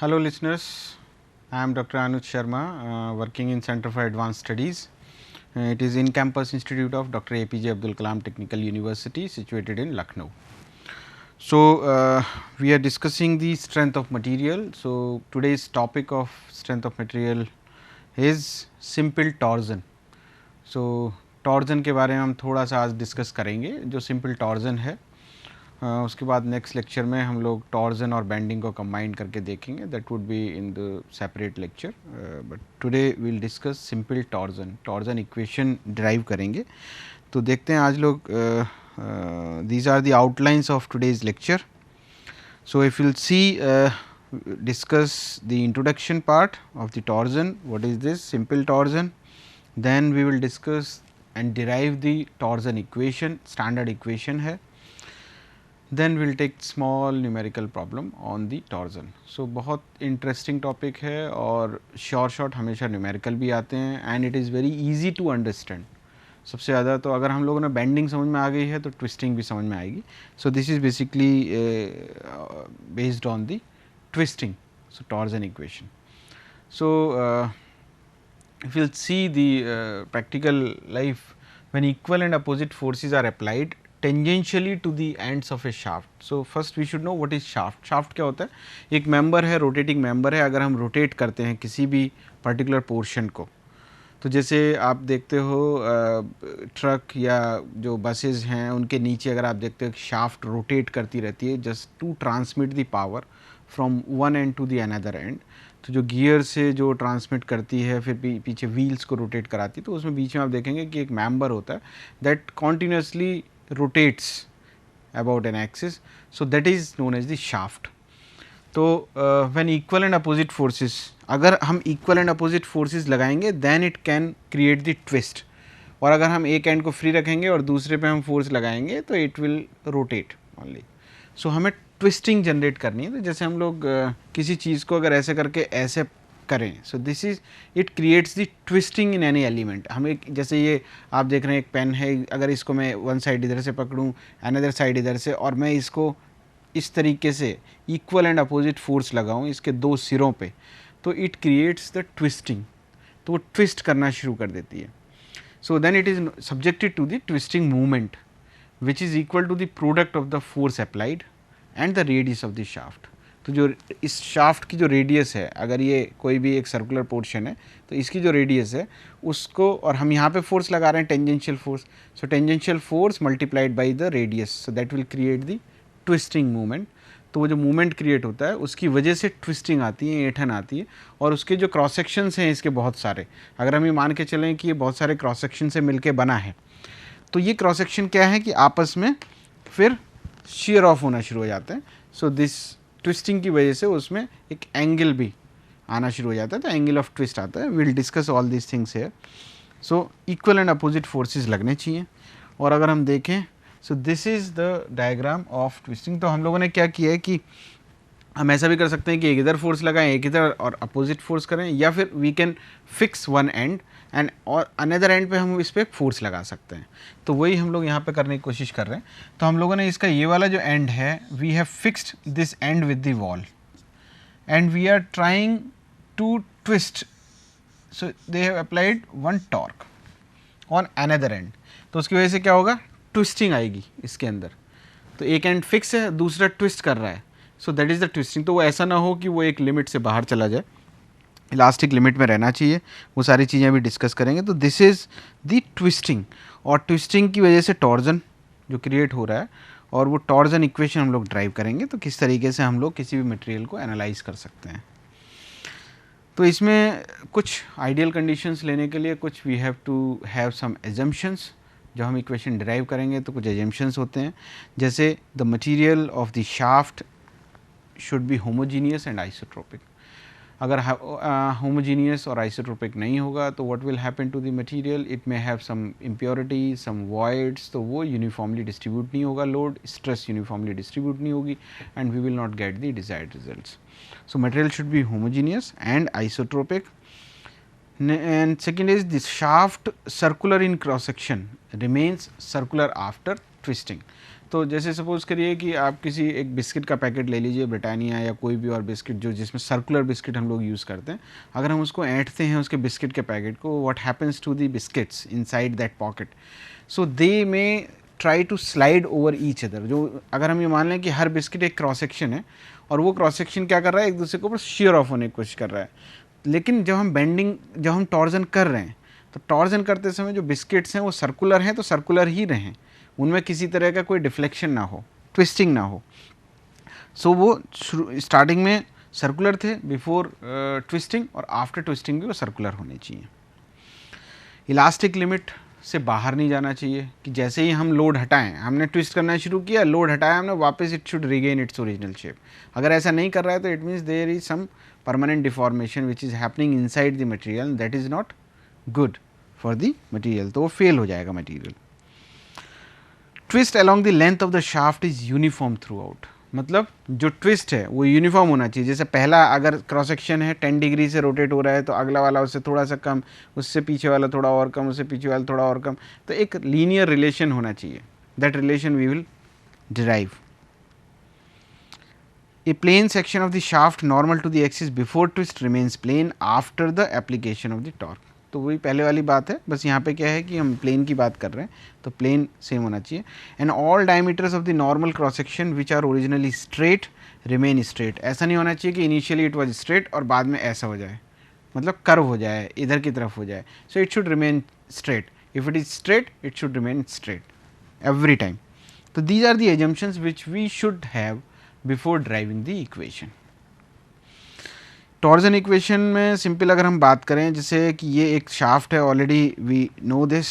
Hello listeners, I am Dr. Anuj Sharma, working in Center for Advanced Studies. It is in campus institute of Dr. APJ Abdul Kalam Technical University situated in Lucknow. So, we are discussing the strength of material. So, today's topic of strength of material is simple torsion. So, torsion के बारे में हम थोड़ा सा आज discuss करेंगे जो simple torsion है। उसके बाद नेक्स्ट लेक्चर में हम लोग टॉर्जन और बेंडिंग को कंबाइन करके देखेंगे, that would be in the separate lecture, but today we will discuss simple torsion equation derive करेंगे। तो देखते हैं आज लोग, these are the outlines of today's lecture. So if will see discuss the introduction part of the torsion, what is this simple torsion, then we will discuss and derive the torsion equation, standard equation है, then we will take small numerical problem on the torsion. So बहुत interesting topic है और short हमेशा numerical भी आते हैं and it is very easy to understand. सबसे ज़्यादा तो अगर हम लोगों ने bending समझ में आ गई है तो twisting भी समझ में आएगी. So this is basically based on the twisting, so torsion equation. So if you will see the practical life, when equal and opposite forces are applied tangentially to the ends of a shaft. So first we should know what is shaft. Shaft क्या होता है? एक member है, rotating member है. अगर हम rotate करते हैं किसी भी particular portion को, तो जैसे आप देखते हो ट्रक या जो बसेस हैं उनके नीचे अगर आप देखते हो शाफ्ट रोटेट करती रहती है just to transmit the power from one end to the another end. तो जो गियर से जो ट्रांसमिट करती है फिर पीछे व्हील्स को रोटेट कराती है, तो उसमें बीच में आप देखेंगे कि एक मेंबर होता है that continuously rotates about an axis, so that is known as the shaft. तो when equal and opposite forces, अगर हम इक्वल एंड अपोजिट फोर्सेस लगाएंगे then it can create the twist, और अगर हम एक एंड को फ्री रखेंगे और दूसरे पे हम फोर्स लगाएंगे तो इट विल रोटेट ओनली। सो हमें ट्विस्टिंग जनरेट करनी है। तो जैसे हम लोग किसी चीज़ को अगर ऐसे करके ऐसे करें, सो this is it creates the twisting in any element. हमें जैसे ये आप देख रहे हैं एक पेन है, अगर इसको मैं वन साइड इधर से पकड़ूँ अनदर साइड इधर से और मैं इसको इस तरीके से इक्वल एंड अपोजिट फोर्स लगाऊं इसके दो सिरों पे, तो इट क्रिएट्स द ट्विस्टिंग, तो वो ट्विस्ट करना शुरू कर देती है। So then it is subjected to the twisting movement which is equal to the product of the force applied and the radius of the shaft. तो जो इस शाफ्ट की जो रेडियस है, अगर ये कोई भी एक सर्कुलर पोर्शन है तो इसकी जो रेडियस है उसको, और हम यहाँ पे फोर्स लगा रहे हैं tangential force, so tangential force multiplied by the radius, so that will create the twisting movement. तो वो जो मूवमेंट क्रिएट होता है उसकी वजह से ट्विस्टिंग आती है, ऐंठन आती है, और उसके जो क्रॉस सेक्शंस हैं इसके बहुत सारे, अगर हम ये मान के चलें कि ये बहुत सारे क्रॉस सेक्शन से मिलके बना है, तो ये क्रॉस सेक्शन क्या है कि आपस में फिर शेयर ऑफ होना शुरू हो जाते हैं। सो दिस ट्विस्टिंग की वजह से उसमें एक एंगल भी आना शुरू हो जाता है, तो एंगल ऑफ ट्विस्ट आता है। Will discuss all this things है। So equal and opposite forces लगने चाहिए। और अगर हम देखें, so this is the diagram of twisting. तो हम लोगों ने क्या किया है कि हम ऐसा भी कर सकते हैं कि एक इधर फोर्स लगाएं, एक इधर और अपोजिट फोर्स करें, या फिर we can fix one end end और अनदर एंड पे हम इस पर फोर्स लगा सकते हैं। तो वही हम लोग यहाँ पे करने की कोशिश कर रहे हैं। तो हम लोगों ने इसका ये वाला जो एंड है, we have fixed this end with the wall and we are trying to twist, so they have applied one torque on another end. तो उसकी वजह से क्या होगा, ट्विस्टिंग आएगी इसके अंदर। तो एक एंड फिक्स है, दूसरा ट्विस्ट कर रहा है, सो दैट इज़ द ट्विस्टिंग। तो वो ऐसा ना हो कि वो एक लिमिट से बाहर चला जाए, इलास्टिक लिमिट में रहना चाहिए। वो सारी चीज़ें भी डिस्कस करेंगे। तो दिस इज़ द ट्विस्टिंग, और ट्विस्टिंग की वजह से टॉर्जन जो क्रिएट हो रहा है, और वो टॉर्जन इक्वेशन हम लोग ड्राइव करेंगे। तो किस तरीके से हम लोग किसी भी मटेरियल को एनालाइज कर सकते हैं। तो इसमें कुछ आइडियल कंडीशंस लेने के लिए कुछ we have to have some assumptions. जब हम इक्वेशन डिराइव करेंगे तो कुछ एजम्पशंस होते हैं, जैसे the material of the shaft should be homogeneous and isotropic. अगर होमोजीनियस और आइसोट्रोपिक नहीं होगा तो what will happen to the material, it may have some impurities, some voids, तो वो यूनिफॉर्मली डिस्ट्रीब्यूट नहीं होगा, लोड स्ट्रेस यूनिफॉर्मली डिस्ट्रीब्यूट नहीं होगी, and we will not get the desired results. So material should be homogeneous and isotropic. And second is the shaft circular in cross section remains circular after twisting. तो जैसे suppose करिए कि आप किसी एक biscuit का पैकेट ले लीजिए, ब्रिटानिया या कोई भी और बिस्किट जो जिसमें सर्कुलर बिस्किट हम लोग यूज़ करते हैं, अगर हम उसको ऐंठते हैं उसके बिस्किट के पैकेट को, what happens to the biscuits inside that pocket, so they may try to slide over each other. जो अगर हम ये मान लें कि हर बिस्किट एक क्रॉस सेक्शन है और वो क्रॉस सेक्शन क्या कर रहा है, एक दूसरे के ऊपर शेयर ऑफ होने की कोशिश कर रहा है, लेकिन जब हम बेंडिंग, जब हम टॉर्जन कर रहे हैं, तो टॉर्जन करते समय जो बिस्किट्स हैं वो सर्कुलर हैं तो सर्कुलर ही रहें, उनमें किसी तरह का कोई डिफ्लेक्शन ना हो, ट्विस्टिंग ना हो। सो वो स्टार्टिंग में सर्कुलर थे बिफोर ट्विस्टिंग, और आफ्टर ट्विस्टिंग भी वो सर्कुलर होने चाहिए। इलास्टिक लिमिट से बाहर नहीं जाना चाहिए कि जैसे ही हम लोड हटाएं, हमने ट्विस्ट करना शुरू किया, लोड हटाया हमने, वापस it should regain its original shape. अगर ऐसा नहीं कर रहा है तो it means there is some permanent deformation which is happening inside the material, that is not good for the material, तो वो फेल हो जाएगा material. Twist along the length of the shaft is uniform throughout, मतलब जो twist है वो uniform होना चाहिए। जैसे पहला अगर क्रॉस सेक्शन है 10 डिग्री से रोटेट हो रहा है तो अगला वाला उससे थोड़ा सा कम, उससे पीछे वाला थोड़ा और कम, उससे पीछे वाला थोड़ा और कम, तो एक लीनियर रिलेशन होना चाहिए। That relation we will derive. A plane section of the shaft normal to the axis before twist remains plane after the application of the torque. तो वही पहले वाली बात है, बस यहाँ पे क्या है कि हम प्लेन की बात कर रहे हैं, तो प्लेन सेम होना चाहिए। And all diameters of the normal cross section which are originally straight remain straight. ऐसा नहीं होना चाहिए कि इनिशियली इट वाज स्ट्रेट और बाद में ऐसा हो जाए, मतलब कर्व हो जाए, इधर की तरफ हो जाए। So it should remain straight, if it is straight it should remain straight every time. तो these are the assumptions which we should have before driving the equation. Torsion equation में सिंपल अगर हम बात करें, जैसे कि ये एक शाफ्ट है, ऑलरेडी वी नो दिस।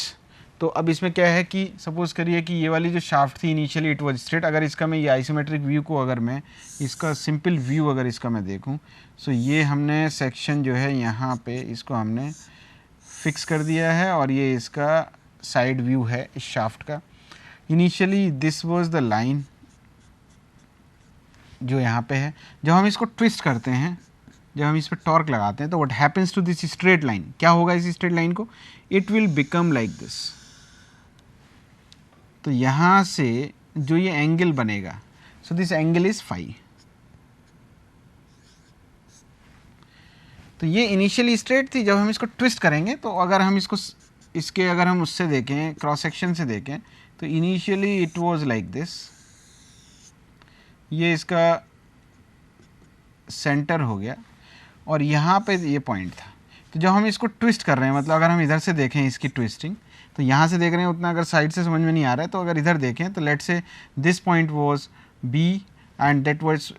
तो अब इसमें क्या है कि सपोज करिए कि ये वाली जो शाफ्ट थी इनिशियली इट वाज स्ट्रेट। अगर इसका मैं ये आइसोमेट्रिक व्यू को, अगर मैं इसका सिंपल व्यू अगर इसका मैं देखूं, सो ये हमने सेक्शन जो है यहाँ पे इसको हमने फिक्स कर दिया है और ये इसका साइड व्यू है इस शाफ्ट का। Initially this was the line जो यहाँ पे है। जब हम इसको ट्विस्ट करते हैं, जब हम इस पर टॉर्क लगाते हैं, तो what happens to this straight line, क्या होगा इस स्ट्रेट लाइन को, it will become like this. तो यहाँ से जो ये एंगल बनेगा, so this angle is phi. तो ये इनिशियली स्ट्रेट थी, जब हम इसको ट्विस्ट करेंगे तो अगर हम इसको इसके अगर हम उससे देखें, क्रॉस सेक्शन से देखें, तो initially it was like this, ये इसका सेंटर हो गया और यहाँ पे ये पॉइंट था। तो जब हम इसको ट्विस्ट कर रहे हैं, मतलब अगर हम इधर से देखें इसकी ट्विस्टिंग, तो यहाँ से देख रहे हैं उतना अगर साइड से समझ में नहीं आ रहा है, तो अगर इधर देखें तो let's say this point was B and that was,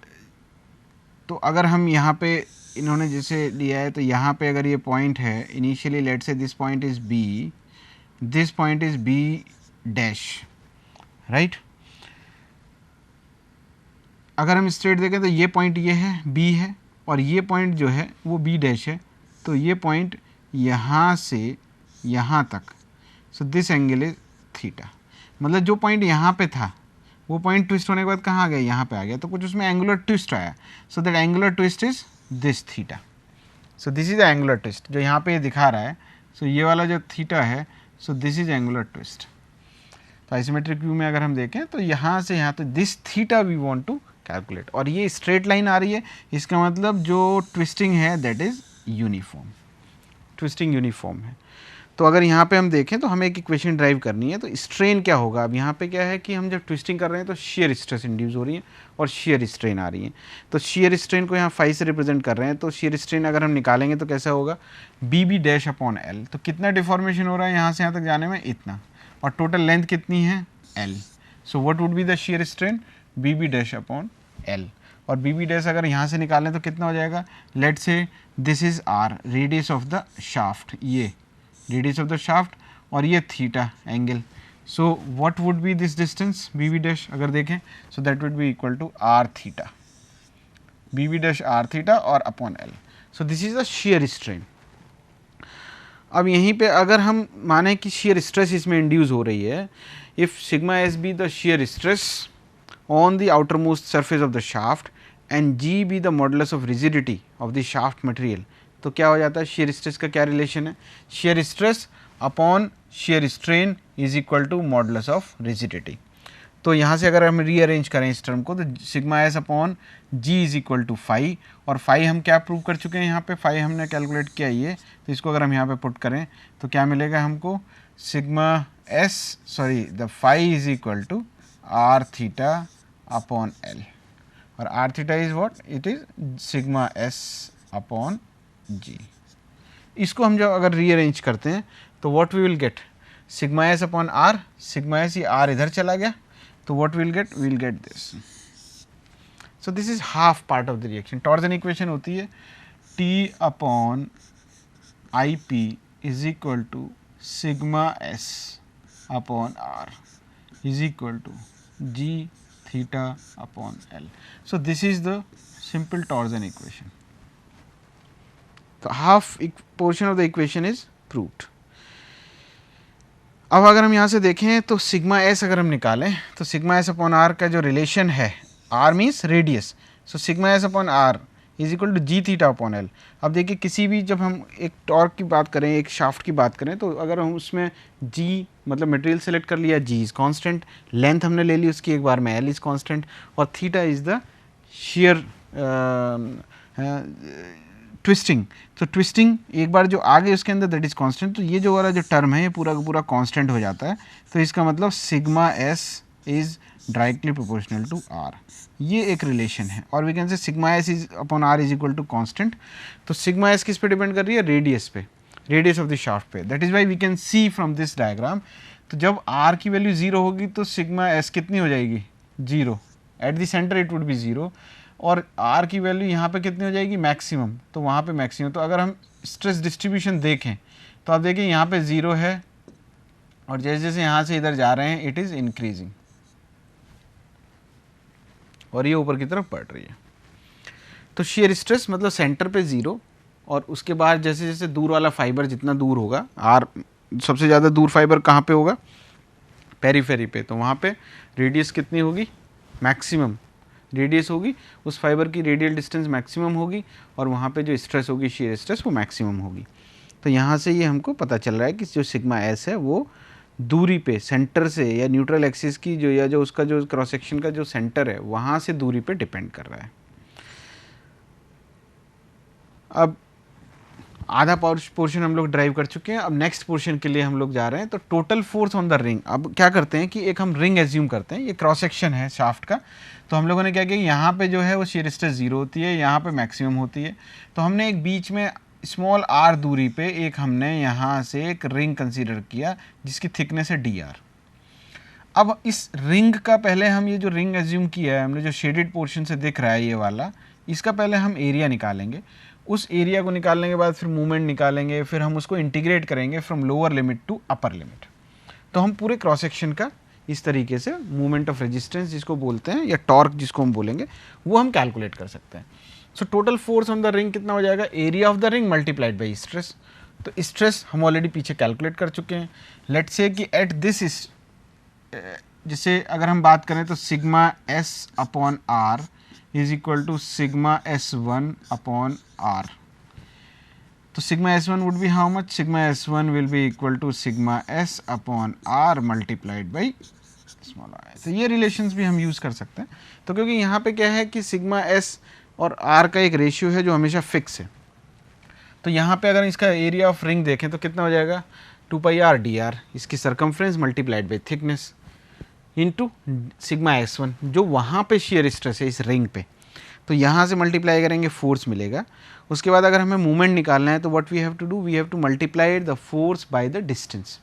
तो अगर हम यहाँ पे इन्होंने जैसे लिया है, तो यहाँ पे अगर ये पॉइंट है initially, let's say this point is B, this point is B dash, right. अगर हम स्ट्रेट देखें तो ये पॉइंट ये है, बी है, और ये पॉइंट जो है वो बी डैश है। तो ये पॉइंट यहाँ से यहाँ तक, सो दिस एंगल इज थीटा। मतलब जो पॉइंट यहाँ पे था वो पॉइंट ट्विस्ट होने के बाद कहाँ आ गया, यहाँ पे आ गया, तो कुछ उसमें एंगुलर ट्विस्ट आया। So that angular twist is this theta. So this is the angular twist जो यहाँ पे ये दिखा रहा है। सो ये वाला जो थीटा है, so this is angular twist. तो आइसोमेट्रिक व्यू में अगर हम देखें तो यहाँ से यहाँ, तो this theta we want to calculate, और ये स्ट्रेट लाइन आ रही है, इसका मतलब जो ट्विस्टिंग है that is uniform, twisting uniform है। तो अगर यहाँ पे हम देखें तो हमें एक इक्वेशन ड्राइव करनी है। तो स्ट्रेन क्या होगा, अब यहाँ पे क्या है कि हम जब ट्विस्टिंग कर रहे हैं तो शेयर स्ट्रेस इंड्यूस हो रही है और शेयर स्ट्रेन आ रही है। तो शेयर स्ट्रेन को यहाँ फाई से रिप्रेजेंट कर रहे हैं, तो शेयर स्ट्रेन अगर हम निकालेंगे तो कैसा होगा, B B dash upon L. तो कितना डिफॉर्मेशन हो रहा है यहाँ से यहाँ तक जाने में, इतना, और टोटल लेंथ कितनी है, L. So what would be the shear strain, B B dash upon L. और बी बी डैश अगर यहाँ से निकालें तो कितना हो जाएगा, let's say this is R, radius of the shaft, ये रेडियस ऑफ द शाफ्ट, और ये theta angle. So what would be this distance B B dash अगर देखें, so that would be equal to R theta, B B dash R theta और upon L. So this is the shear strain. अब यहीं पे अगर हम माने कि शेयर स्ट्रेस इसमें इंड्यूस हो रही है, if sigma S B the shear stress on the outermost surface of the shaft and g be the modulus of rigidity of the shaft material, तो क्या हो जाता है, shear stress का क्या रिलेशन है, shear stress upon shear strain is equal to modulus of rigidity। तो यहाँ से अगर हम रीअरेंज करें इस टर्म को तो sigma S upon G is equal to phi, और फाई हम क्या प्रूव कर चुके हैं, यहाँ पे फाई हमने कैलकुलेट किया ये, तो इसको अगर हम यहाँ पे पुट करें तो क्या मिलेगा हमको, sigma S sorry the phi is equal to R theta upon L, और R theta is what, it is sigma S upon G. इसको हम जब अगर रीअरेंज करते हैं तो what we will get, sigma S upon R, sigma S, ये R इधर चला गया, तो what will get this. So this is half part of the reaction. Torsion equation होती है T upon I P is equal to sigma S upon R is equal to G theta upon L. So this is the simple torsion equation. तो half portion of the equation is proved. अब अगर हम यहाँ से देखें तो sigma S अगर हम निकालें तो सिग्मा एस अपॉन आर का जो रिलेशन है, R means radius, so sigma S upon R is equal to G theta upon L. अब देखिए किसी भी, जब हम एक टॉर्क की बात करें, एक शाफ्ट की बात करें, तो अगर हम उसमें जी मतलब मटेरियल सेलेक्ट कर लिया, जी इज़ कांस्टेंट, लेंथ हमने ले ली उसकी एक बार में, एल इज़ कांस्टेंट, और theta is the share twisting. तो ट्विस्टिंग एक बार जो आ गई उसके अंदर दैट इज़ कांस्टेंट, तो ये जो वाला जो टर्म है ये पूरा का पूरा कांस्टेंट हो जाता है। तो इसका मतलब sigma S is directly proportional to R, ये एक रिलेशन है। और we can say sigma S is upon R is equal to constant. तो सिग्मा एस किस पे डिपेंड कर रही है, रेडियस पे, रेडियस ऑफ द शाफ्ट पे। That is why we can see from this diagram, तो जब आर की वैल्यू जीरो होगी तो सिग्मा एस कितनी हो जाएगी, zero, at the centre it would be zero, और आर की वैल्यू यहाँ पे कितनी हो जाएगी, मैक्सिमम, तो वहाँ पे मैक्सिमम। तो अगर हम स्ट्रेस डिस्ट्रीब्यूशन देखें तो आप देखिए यहाँ पे ज़ीरो है, और जैसे जैसे यहाँ से इधर जा रहे हैं इट इज़ इंक्रीजिंग, और ये ऊपर की तरफ बढ़ रही है। तो शेयर स्ट्रेस मतलब सेंटर पे ज़ीरो, और उसके बाद जैसे जैसे दूर वाला फाइबर जितना दूर होगा, आर सबसे ज़्यादा दूर फाइबर कहाँ पे होगा, पेरीफेरी पे, तो वहाँ पे रेडियस कितनी होगी, मैक्सिमम रेडियस होगी, उस फाइबर की रेडियल डिस्टेंस मैक्सिमम होगी, और वहाँ पे जो स्ट्रेस होगी, शेयर स्ट्रेस, वो मैक्सिमम होगी। तो यहाँ से ये हमको पता चल रहा है कि जो सिग्मा एस है वो दूरी पे, सेंटर से या न्यूट्रल एक्सिस की जो, या जो उसका जो क्रॉस सेक्शन का जो सेंटर है वहाँ से दूरी पे डिपेंड कर रहा है। अब आधा पोर्शन हम लोग ड्राइव कर चुके हैं, अब नेक्स्ट पोर्शन के लिए हम लोग जा रहे हैं। तो total force on the ring, अब क्या करते हैं कि एक हम रिंग एज्यूम करते हैं, ये क्रॉस सेक्शन है शाफ्ट का। तो हम लोगों ने क्या किया, यहाँ पे जो है वो शेयर स्ट्रेस जीरो होती है, यहाँ पे मैक्सिमम होती है। तो हमने एक बीच में स्मॉल आर दूरी पे एक हमने यहाँ से एक रिंग कंसीडर किया जिसकी थिकनेस है डी आर। अब इस रिंग का पहले हम, ये जो रिंग एज्यूम किया है हमने, जो शेडेड पोर्शन से दिख रहा है ये वाला, इसका पहले हम एरिया निकालेंगे। उस एरिया को निकालने के बाद फिर मूवमेंट निकालेंगे, फिर हम उसको इंटीग्रेट करेंगे from lower limit to upper limit. तो हम पूरे क्रॉस सेक्शन का इस तरीके से मूवमेंट ऑफ रेजिस्टेंस जिसको बोलते हैं, या टॉर्क जिसको हम बोलेंगे, वो हम कैलकुलेट कर सकते हैं। So total force on the ring कितना हो जाएगा, area of the ring multiplied by stress. तो स्ट्रेस हम ऑलरेडी पीछे कैलकुलेट कर चुके हैं। लेट्स से कि एट दिस, जैसे अगर हम बात करें तो sigma S upon R is equal to sigma S one upon R. तो sigma S one would be how much, sigma S one will be equal to sigma S upon R multiplied by small R. तो ये relations भी हम use कर सकते हैं। तो क्योंकि यहाँ पे क्या है कि सिग्मा एस और आर का एक रेशियो है जो हमेशा फिक्स है, तो यहाँ पे अगर इसका एरिया ऑफ रिंग देखें तो कितना हो जाएगा, 2 पाई आर डी आर, इसकी circumference multiplied by thickness into sigma S one, जो वहाँ पे शेयर स्ट्रेस है इस रिंग पे। तो यहाँ से मल्टीप्लाई करेंगे, फोर्स मिलेगा। उसके बाद अगर हमें मूवमेंट निकालना है तो what we have to do, we have to multiply the force by the distance.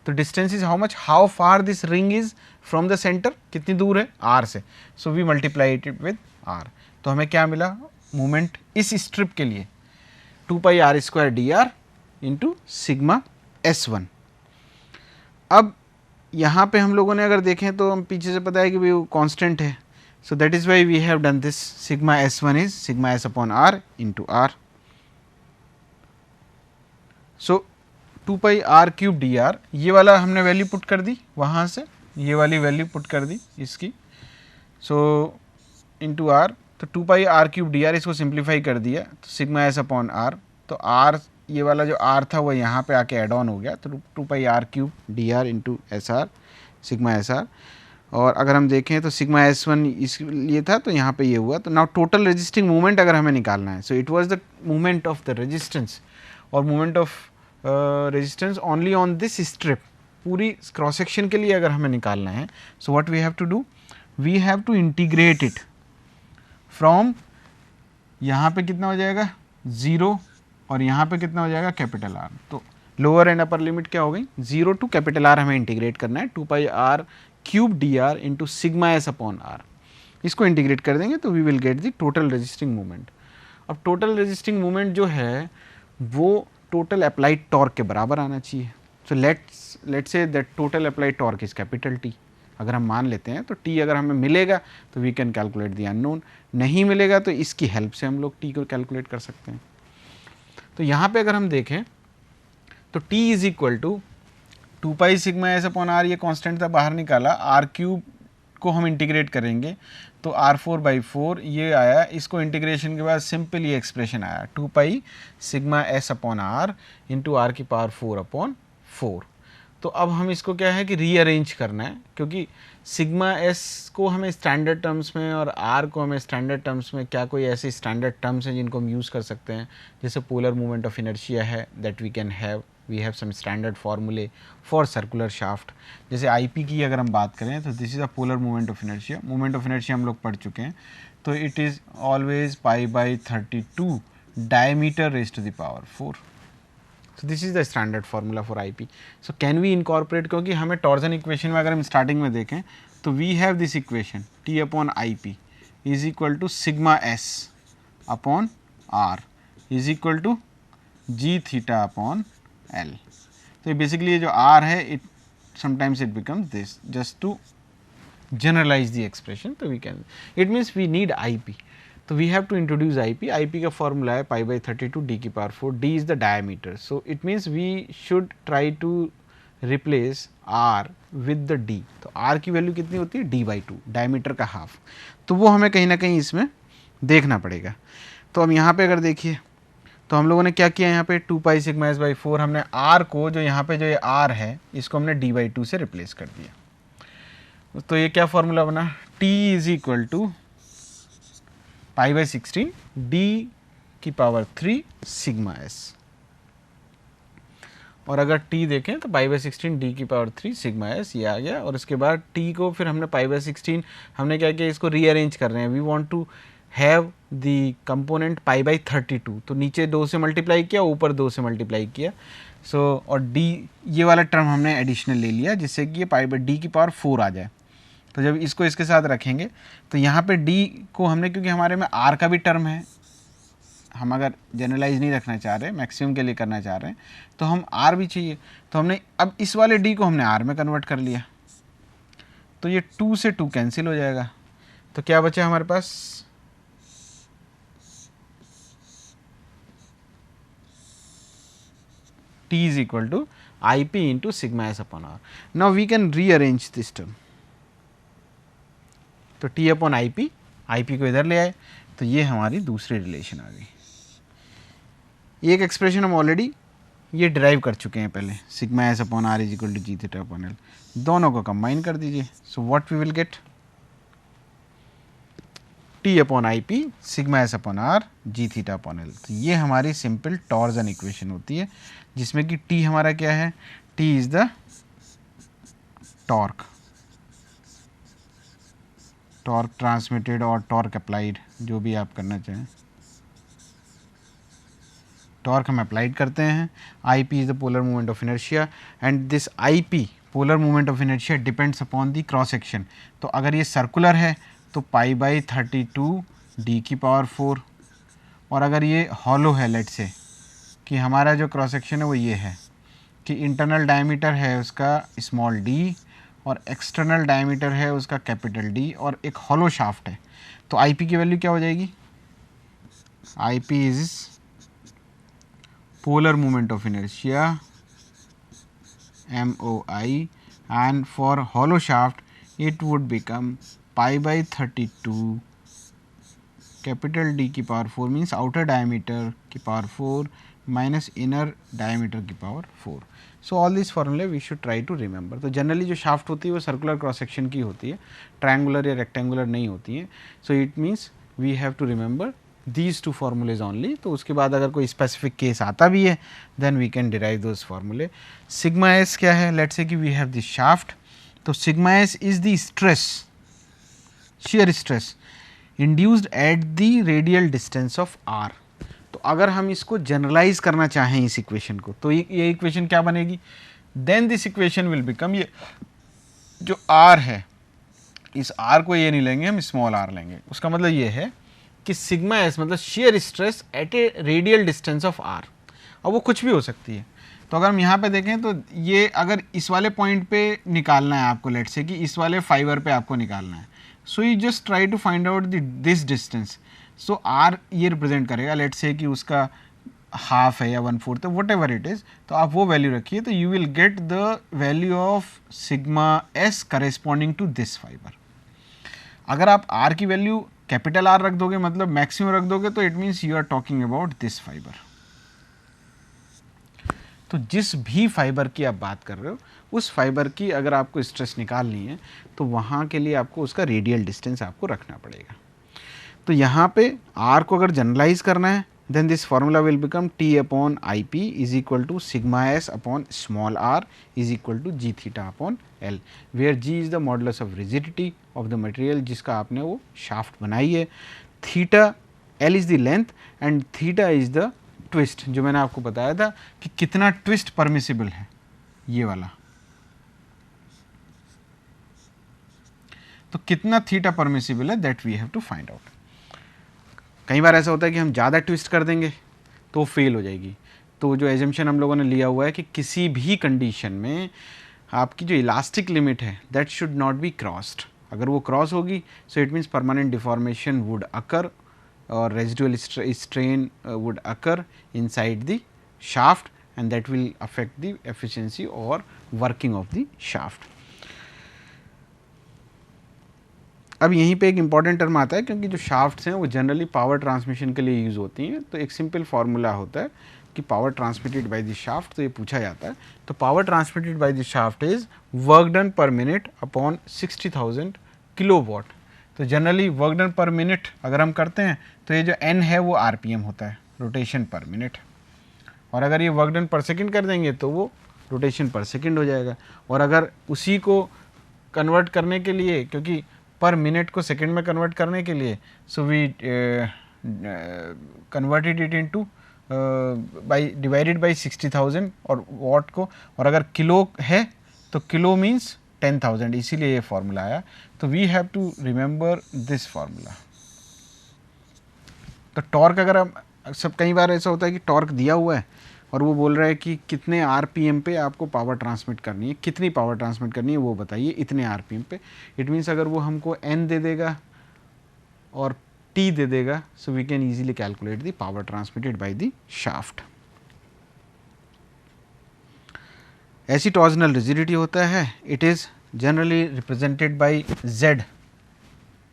तो distance is how much, how far this ring is from the centre, कितनी दूर है आर से, so we multiply it with R. तो हमें क्या मिला, movement इस स्ट्रिप के लिए 2 pi R square D R into sigma S one. अब यहाँ पे हम लोगों ने अगर देखें तो हम पीछे से पता है कि भाई वो कांस्टेंट है, so that is why we have done this, sigma s1 is sigma s upon r into r, so 2 pi r cube dr, ये वाला हमने वैल्यू पुट कर दी, वहाँ से ये वाली वैल्यू पुट कर दी इसकी, so into r, तो 2 pi r cube dr, इसको सिंप्लीफाई कर दिया तो सिग्मा s अपॉन r, तो r ये वाला जो r था वो यहाँ पे आके एड ऑन हो गया, तो 2 pi r cube dr into S R sigma S R, और अगर हम देखें तो सिग्मा S1 इसलिए था, तो यहाँ पे ये हुआ। तो नाउ टोटल रेजिस्टिंग मूवमेंट अगर हमें निकालना है, so it was the movement of the resistance और movement of resistance only on this strip, पूरी क्रॉस सेक्शन के लिए अगर हमें निकालना है, so what we have to do, we have to integrate it from, यहाँ पे कितना हो जाएगा 0 और यहाँ पे कितना हो जाएगा कैपिटल R। तो लोअर एंड अपर लिमिट क्या हो गई, 0 टू कैपिटल R हमें इंटीग्रेट करना है, 2 pi R cube D R into sigma S upon R। इसको इंटीग्रेट कर देंगे तो we will get the total resisting moment. अब टोटल रेजिस्टिंग मूवमेंट जो है वो टोटल अप्लाइड टॉर्क के बराबर आना चाहिए। So let's say that total applied torque is capital T। अगर हम मान लेते हैं तो T अगर हमें मिलेगा तो we can calculate the unknown, नहीं मिलेगा तो इसकी हेल्प से हम लोग T को कैलकुलेट कर सकते हैं। तो यहाँ पे अगर हम देखें तो T is equal to 2 pi sigma S upon R, ये कांस्टेंट था बाहर निकाला, R क्यूब को हम इंटीग्रेट करेंगे तो R4/4 ये आया। इसको इंटीग्रेशन के बाद सिंपल ये एक्सप्रेशन आया 2 pi sigma S upon R into R की पावर 4/4। तो अब हम इसको क्या है कि रीअरेंज करना है, क्योंकि सिग्मा S को हमें स्टैंडर्ड टर्म्स में और R को हमें स्टैंडर्ड टर्म्स में, क्या कोई ऐसे स्टैंडर्ड टर्म्स हैं जिनको हम यूज़ कर सकते हैं, जैसे पोलर मूवमेंट ऑफ इनर्शिया है that we can have, we have some standard फार्मूले फॉर सर्कुलर शाफ्ट। जैसे IP की अगर हम बात करें तो this is a polar movement of inertia. Movement of inertia हम लोग पढ़ चुके हैं, तो it is always π/32 diameter raised to the power 4। So this is the standard formula for IP. So can we incorporate, क्योंकि हमें टॉर्जन इक्वेशन में अगर हम स्टार्टिंग में देखें तो we have this equation T upon IP is equal to sigma S upon R is equal to G theta upon L। तो ये बेसिकली जो R है, it sometimes it becomes this just to generalise the expression. तो we can, it means we need IP, तो we have to introduce IP का formula है π/32 d की power 4, d is the diameter. So it means we should try to replace R with the D। तो R की value कितनी होती है d/2, diameter का हाफ, तो वो हमें कहीं ना कहीं इसमें देखना पड़ेगा। तो अब यहाँ पे अगर देखिए तो हम लोगों ने क्या किया, यहाँ पे 2 पाई सिग्मा S/4 हमने R को, जो यहाँ पे जो ये R है इसको हमने d/2 से रिप्लेस कर दिया। तो ये क्या फॉर्मूला बना, T is equal to π/16 d की पावर 3 सिग्मा S। और अगर T देखें तो π/16 d की पावर 3 सिग्मा S ये आ गया। और उसके बाद T को फिर हमने π/16 हमने क्या किया, इसको रीअरेंज कर रहे हैं, we want to have the component π/32। तो नीचे 2 से मल्टीप्लाई किया, ऊपर 2 से मल्टीप्लाई किया। सो और D ये वाला टर्म हमने एडिशनल ले लिया जिससे कि ये π/d की पावर 4 आ जाए। तो जब इसको इसके साथ रखेंगे तो यहाँ पे D को हमने, क्योंकि हमारे में R का भी टर्म है, हम अगर जनरलाइज नहीं रखना चाह रहे, मैक्सिमम के लिए करना चाह रहे हैं, तो हम R भी चाहिए। तो हमने अब इस वाले D को हमने R में कन्वर्ट कर लिया, तो ये 2 से 2 कैंसिल हो जाएगा। तो क्या बचा हमारे पास, T is equal to IP into sigma S upon R। Now we can rearrange this term. तो T अपॉन IP, IP को इधर ले आए तो ये हमारी दूसरी रिलेशन आ गई। एक एक्सप्रेशन हम ऑलरेडी ये डिराइव कर चुके हैं पहले, sigma S upon R is equal to G theta upon L। दोनों को कंबाइन कर दीजिए, so what we will get, T upon IP sigma S upon R G theta upon L। तो ये हमारी सिंपल टॉर्जन इक्वेशन होती है, जिसमें कि T हमारा क्या है, T is the torque, torque transmitted और टॉर्क अप्लाइड, जो भी आप करना चाहें। टॉर्क हम अप्लाइड करते हैं, IP is the polar movement of inertia and this IP polar movement of inertia depends upon the cross section. तो अगर ये सर्कुलर है तो π/32 d की पावर 4, और अगर ये हॉलो है, लेट से कि हमारा जो क्रॉस सेक्शन है वो ये है कि इंटरनल डायमीटर है उसका स्मॉल d और एक्सटर्नल डायमीटर है उसका कैपिटल D और एक हॉलो शाफ्ट है, तो IP की वैल्यू क्या हो जाएगी, IP is polar moment of inertia MOI, and for hollow shaft it would become π/32 capital D की पावर 4 means outer diameter की पावर 4 minus inner diameter की power 4. So all these formula we should try to remember. तो generally जो shaft होती है वो circular cross section की होती है, triangular या rectangular नहीं होती है. So it means we have to remember these two formulas only. तो उसके बाद अगर कोई specific case आता भी है then we can derive those formulae. Sigma s क्या है? Let's say कि we have this shaft. तो sigma s is the stress, shear stress induced at the radial distance of r. तो अगर हम इसको जनरलाइज करना चाहें इस इक्वेशन को तो ये इक्वेशन क्या बनेगी? Then this equation will become, ये जो r है इस r को ये नहीं लेंगे, हम स्मॉल r लेंगे. उसका मतलब ये है कि सिग्मा एस मतलब shear stress eight A radial distance of r. अब वो कुछ भी हो सकती है. तो अगर हम यहाँ पे देखें तो ये अगर इस वाले पॉइंट पे निकालना है आपको, लेट से कि इस वाले फाइबर पे आपको निकालना है, so you just try to find out this distance. So R ये रिप्रेजेंट करेगा, लेट से कि उसका हाफ है या 1/4 है, वट एवर इट इज़. तो आप वो वैल्यू रखिए तो you will get the value of sigma S corresponding to this fiber. अगर आप आर की वैल्यू कैपिटल आर रख दोगे, मतलब मैक्सिमम रख दोगे, तो it means you are talking about this fiber. तो जिस भी फाइबर की आप बात कर रहे हो उस फाइबर की अगर आपको स्ट्रेस निकालनी है तो वहाँ के लिए आपको उसका रेडियल डिस्टेंस आपको रखना पड़ेगा. तो यहाँ पे R को अगर जनरलाइज करना है then this formula will become T upon I P is equal to sigma S upon small r is equal to G theta upon L, where G is the modulus of rigidity of the material जिसका आपने वो shaft बनाई है, theta L is the length and theta is the twist, जो मैंने आपको बताया था कि कितना ट्विस्ट परमिसिबल है ये वाला. तो कितना थीटा परमिसिबल है that we have to find out. कई बार ऐसा होता है कि हम ज़्यादा ट्विस्ट कर देंगे तो फेल हो जाएगी. तो जो एजम्पशन हम लोगों ने लिया हुआ है कि किसी भी कंडीशन में आपकी जो इलास्टिक लिमिट है that should not be crossed. अगर वो क्रॉस होगी सो it means permanent deformation would अकर और residual strain would occur inside the shaft and that will affect the efficiency or working of the shaft. अब यहीं पे एक important term आता है क्योंकि जो शाफ्ट्स हैं वो जनरली पावर ट्रांसमिशन के लिए यूज़ होती हैं. तो एक सिंपल फार्मूला होता है कि power transmitted by the shaft, तो ये पूछा जाता है. तो power transmitted by the shaft is work done per minute upon 60,000 kilowatt. तो generally work done per minute अगर हम करते हैं तो ये जो n है वो rpm होता है, रोटेशन पर मिनट. और अगर ये वर्क डन पर सेकंड कर देंगे तो वो रोटेशन पर सेकंड हो जाएगा. और अगर उसी को कन्वर्ट करने के लिए, क्योंकि पर मिनट को सेकंड में कन्वर्ट करने के लिए, so we converted it into by divided by 60,000 और वॉट को, और अगर किलो है तो किलो मीन्स 10,000, इसीलिए ये फार्मूला आया. तो we have to remember this formula. तो टॉर्क अगर हम सब, कई बार ऐसा होता है कि टॉर्क दिया हुआ है और वो बोल रहा है कि कितने आरपीएम पे आपको पावर ट्रांसमिट करनी है, कितनी पावर ट्रांसमिट करनी है वो बताइए, इतने आरपीएम पे. इट मीन्स अगर वो हमको n दे देगा और t दे देगा, so we can easily calculate the power transmitted by the shaft. ऐसी टॉर्जनल रिजिडिटी होता है, it is generally represented by z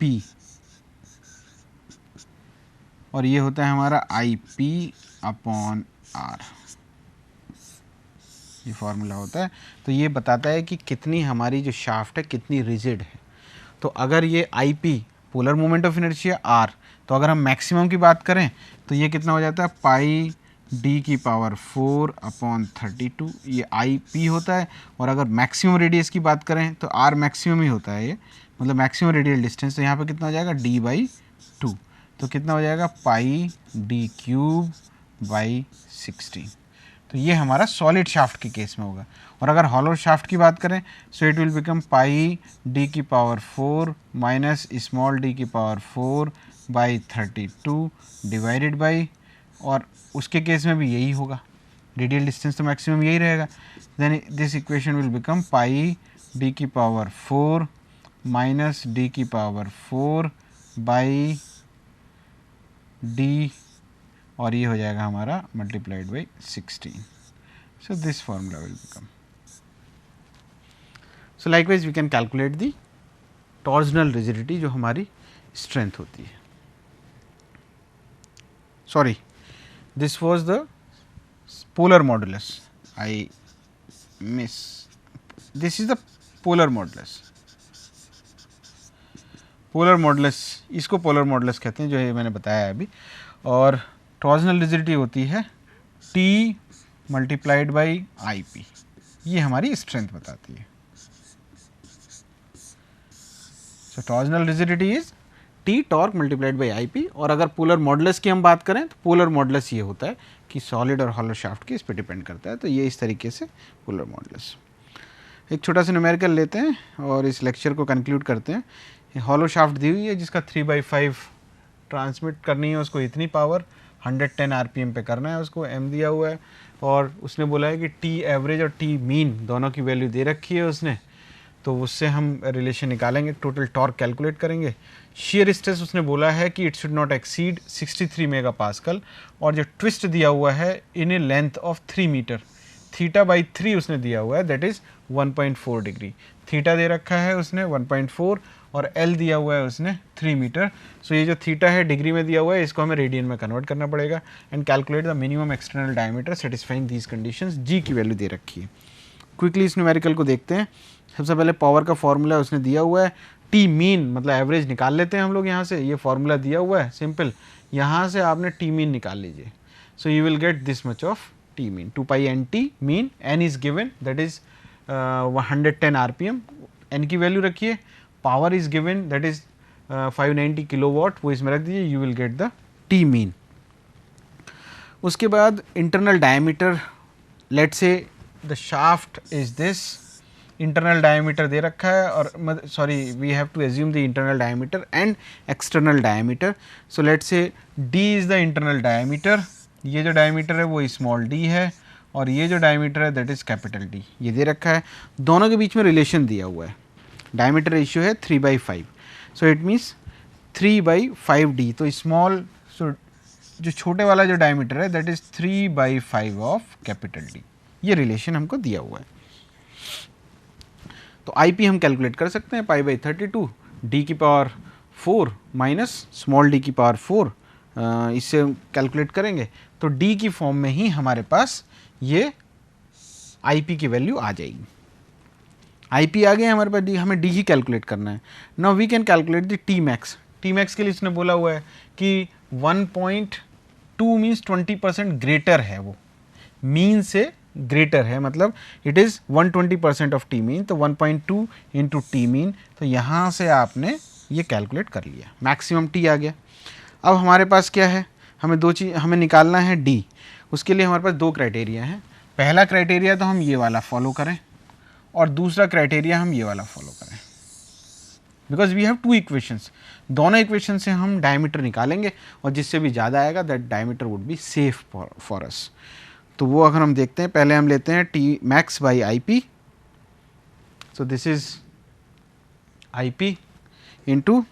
p और ये होता है हमारा आई पी अपॉन आर, ये फार्मूला होता है. तो ये बताता है कि कितनी हमारी जो शाफ्ट है कितनी रिजिड है. तो अगर ये I P polar moment of inertia R, तो अगर हम मैक्सिमम की बात करें तो ये कितना हो जाता है पाई डी की पावर 4 अपॉन 32, ये आई पी होता है. और अगर मैक्सिमम रेडियस की बात करें तो आर मैक्सिमम ही होता है, ये मतलब मैक्सिमम रेडियल डिस्टेंस. तो यहाँ पे कितना हो जाएगा डी बाई 2, तो कितना हो जाएगा पाई डी क्यूब बाई 16. तो ये हमारा सॉलिड शाफ्ट के केस में होगा. और अगर हॉलो शाफ्ट की बात करें so it will become pi D की पावर 4 माइनस स्मॉल डी की पावर 4 बाई 32 डिवाइडेड बाई, और उसके केस में भी यही होगा, रेडियल डिस्टेंस तो मैक्सिमम यही रहेगा. Then this equation will become pi D की पावर 4 माइनस डी की पावर 4 बाई डी, और ये हो जाएगा हमारा multiplied by 16. So this formula will become. So likewise we can calculate the torsional rigidity जो हमारी स्ट्रेंथ होती है. Sorry, this was the polar modulus. I miss. This is the polar modulus. Polar modulus, इसको polar modulus कहते हैं, जो ये मैंने बताया अभी। और टॉर्जनल रिजिडिटी होती है T मल्टीप्लाइड बाई IP, ये हमारी स्ट्रेंथ बताती है। So torsional rigidity is T torque multiplied by IP। और अगर पोलर मॉडुलस की हम बात करें तो पोलर मॉडुलस ये होता है कि सॉलिड और हॉलो शाफ्ट के इस पर डिपेंड करता है। तो ये इस तरीके से पोलर मॉडुलस। एक छोटा सा न्यूमेरिकल लेते हैं और इस लेक्चर को कंक्लूड करते हैं। हॉलो शाफ्ट दी हुई है जिसका 3/5 ट्रांसमिट करनी है, उसको इतनी पावर 110 RPM पे करना है, उसको m दिया हुआ है। और उसने बोला है कि T एवरेज और T मीन दोनों की वैल्यू दे रखी है उसने, तो उससे हम रिलेशन निकालेंगे, टोटल टॉर्क कैलकुलेट करेंगे। शियर स्ट्रेस उसने बोला है कि it should not exceed 63 megapascal, और जो ट्विस्ट दिया हुआ है इन ए लेंथ ऑफ 3 मीटर, θ/3 उसने दिया हुआ है, दैट इज 1.4 डिग्री। थीटा दे रखा है उसने 1.4 और L दिया हुआ है उसने 3 मीटर। सो ये जो थीटा है डिग्री में दिया हुआ है, इसको हमें रेडियन में कन्वर्ट करना पड़ेगा। And calculate the minimum external diameter satisfying these conditions. G की वैल्यू दे रखी है। क्विकली इस न्यूमेरिकल को देखते हैं। सबसे पहले पावर का फॉर्मूला उसने दिया हुआ है, T मीन मतलब एवरेज निकाल लेते हैं हम लोग यहाँ से। ये फॉर्मूला दिया हुआ है सिंपल, यहाँ से आपने T मीन निकाल लीजिए। So you will get this much of T mean, 2π/NT mean. N is given, that is 110 RPM, N की वैल्यू रखिए। Power is given, that is 590 kilowatt, वो इसमें रख दीजिए, you will get the T mean. उसके बाद internal diameter, let's say the shaft is this, internal diameter दे रखा है, और sorry we have to assume the internal diameter and external diameter. So let's say D is the internal diameter, ये जो diameter है वो स्मॉल d है, और ये जो डायमीटर है दैट इज कैपिटल D, ये दे रखा है। दोनों के बीच में रिलेशन दिया हुआ है, डायमीटर रेशियो है 3/5, सो इट मीन्स 3/5D। तो स्मॉल, सो जो छोटे वाला जो डायमीटर है that is 3/5 of capital D, ये रिलेशन हमको दिया हुआ है। तो IP हम कैलकुलेट कर सकते हैं, π/32 D की पावर 4 माइनस स्मॉल d की पावर 4, इससे कैलकुलेट करेंगे तो D की फॉर्म में ही हमारे पास ये IP की वैल्यू आ जाएगी। IP आ गया हमारे पास, D, हमें D ही कैलकुलेट करना है। Now we can calculate the T max. T max के लिए इसने बोला हुआ है कि 1.2 मीन्स 20% ग्रेटर है, वो मीन से ग्रेटर है, मतलब it is 120% of T mean, तो 1.2 इंटू T मीन। तो यहाँ से आपने ये कैलकुलेट कर लिया, मैक्सिमम T आ गया। अब हमारे पास क्या है, हमें दो चीज़ हमें निकालना है D। उसके लिए हमारे पास दो क्राइटेरिया हैं। पहला क्राइटेरिया तो हम ये वाला फॉलो करें, और दूसरा क्राइटेरिया हम ये वाला फॉलो करें, because we have two equations. दोनों इक्वेशन से हम डायमीटर निकालेंगे, और जिससे भी ज़्यादा आएगा that diameter would be safe for us. तो वो अगर हम देखते हैं, पहले हम लेते हैं T max by IP। So this is IP into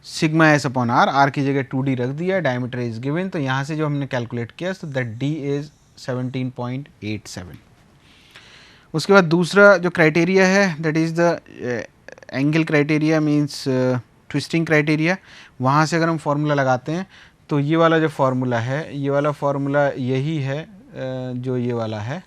sigma S upon R की जगह 2D रख दिया, डायमीटर इज गिवन। तो यहाँ से जो हमने कैलकुलेट किया तो दैट D इज 17.87। उसके बाद दूसरा जो क्राइटेरिया है that is the angle criteria, means twisting criteria. वहाँ से अगर हम फार्मूला लगाते हैं तो ये वाला जो फार्मूला है, ये वाला फार्मूला यही है जो ये वाला है,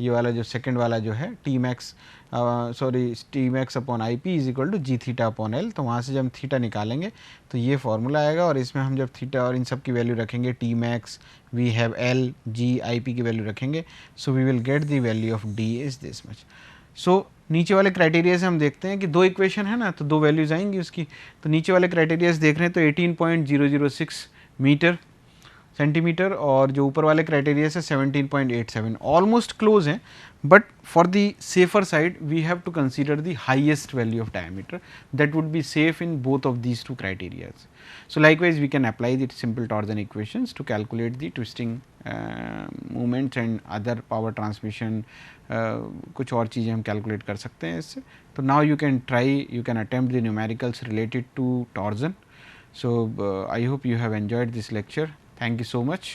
ये वाला जो सेकंड वाला जो है T max T max upon IP is equal to G theta upon L। तो वहाँ से जब हम थीटा निकालेंगे तो ये फार्मूला आएगा, और इसमें हम जब थीटा और इन सब की वैल्यू रखेंगे, T max, we have L, G, IP की वैल्यू रखेंगे, so we will get the value of D is this much. सो नीचे वाले क्राइटेरिया से हम देखते हैं कि दो इक्वेशन है ना, तो दो वैल्यूज आएंगी उसकी। तो नीचे वाले क्राइटेरिया से देख रहे हैं तो 18.006 मीटर सेंटीमीटर, और जो ऊपर वाले क्राइटेरिया से 17.87, ऑलमोस्ट क्लोज हैं, but for the safer side we have to consider the highest value of diameter that would be safe in both of these two criterias. So likewise we can apply the simple torsion equations to calculate the twisting movements and other power transmission, कुछ और चीज़ें हम calculate कर सकते हैं इससे। तो now you can attempt the numericals related to torsion. So I hope you have enjoyed this lecture. Thank you so much.